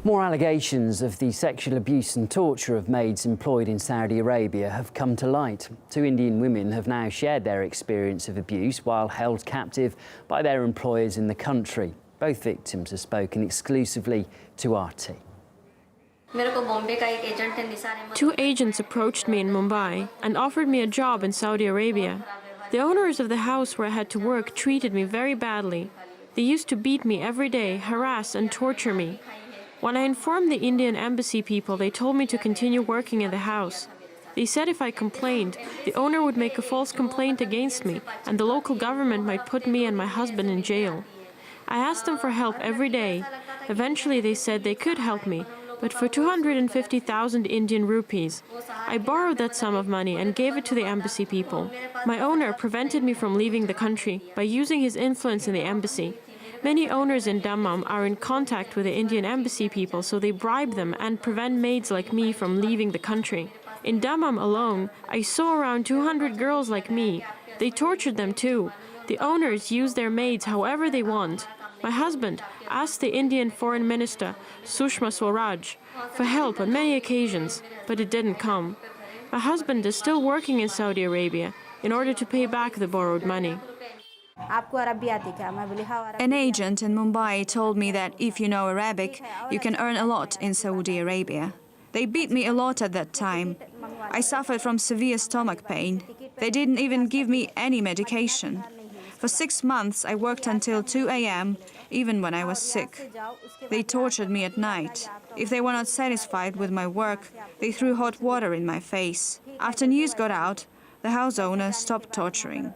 More allegations of the sexual abuse and torture of maids employed in Saudi Arabia have come to light. Two Indian women have now shared their experience of abuse while held captive by their employers in the country. Both victims have spoken exclusively to RT. Two agents approached me in Mumbai and offered me a job in Saudi Arabia. The owners of the house where I had to work treated me very badly. They used to beat me every day, harass and torture me. When I informed the Indian embassy people, they told me to continue working in the house. They said if I complained, the owner would make a false complaint against me and the local government might put me and my husband in jail. I asked them for help every day. Eventually they said they could help me, but for 250,000 Indian rupees. I borrowed that sum of money and gave it to the embassy people. My owner prevented me from leaving the country by using his influence in the embassy. Many owners in Dammam are in contact with the Indian embassy people, so they bribe them and prevent maids like me from leaving the country. In Dammam alone, I saw around 200 girls like me. They tortured them too. The owners use their maids however they want. My husband asked the Indian Foreign Minister, Sushma Swaraj, for help on many occasions, but it didn't come. My husband is still working in Saudi Arabia in order to pay back the borrowed money. An agent in Mumbai told me that if you know Arabic, you can earn a lot in Saudi Arabia. They beat me a lot at that time. I suffered from severe stomach pain. They didn't even give me any medication. For 6 months, I worked until 2 a.m., even when I was sick. They tortured me at night. If they were not satisfied with my work, they threw hot water in my face. After news got out, the house owner stopped torturing.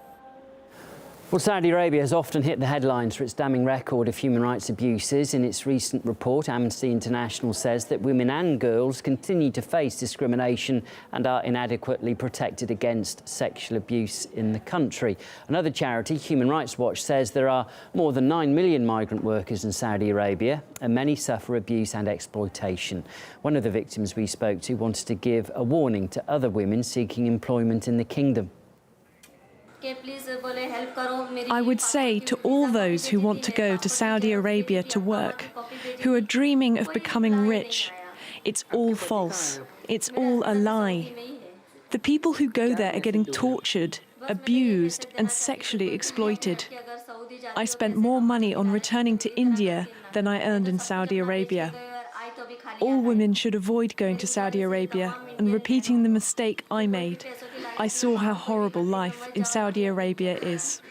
Well, Saudi Arabia has often hit the headlines for its damning record of human rights abuses. In its recent report, Amnesty International says that women and girls continue to face discrimination and are inadequately protected against sexual abuse in the country. Another charity, Human Rights Watch, says there are more than 9 million migrant workers in Saudi Arabia and many suffer abuse and exploitation. One of the victims we spoke to wanted to give a warning to other women seeking employment in the kingdom. I would say to all those who want to go to Saudi Arabia to work, who are dreaming of becoming rich, it's all false. It's all a lie. The people who go there are getting tortured, abused, and sexually exploited. I spent more money on returning to India than I earned in Saudi Arabia. All women should avoid going to Saudi Arabia and repeating the mistake I made. I saw how horrible life in Saudi Arabia is.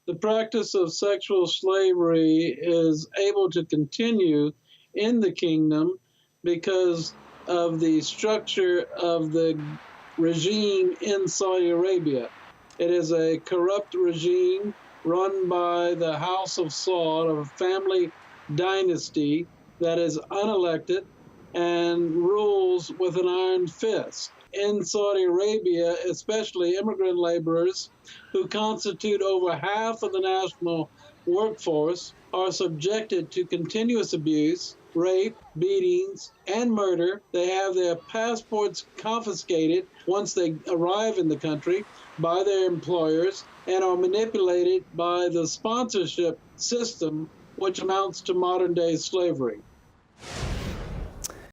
The practice of sexual slavery is able to continue in the kingdom because of the structure of the regime in Saudi Arabia. It is a corrupt regime run by the House of Saud, a family dynasty that is unelected and rules with an iron fist. In Saudi Arabia, especially immigrant laborers who constitute over half of the national workforce are subjected to continuous abuse, rape, beatings, and murder. They have their passports confiscated once they arrive in the country by their employers and are manipulated by the sponsorship system, which amounts to modern-day slavery.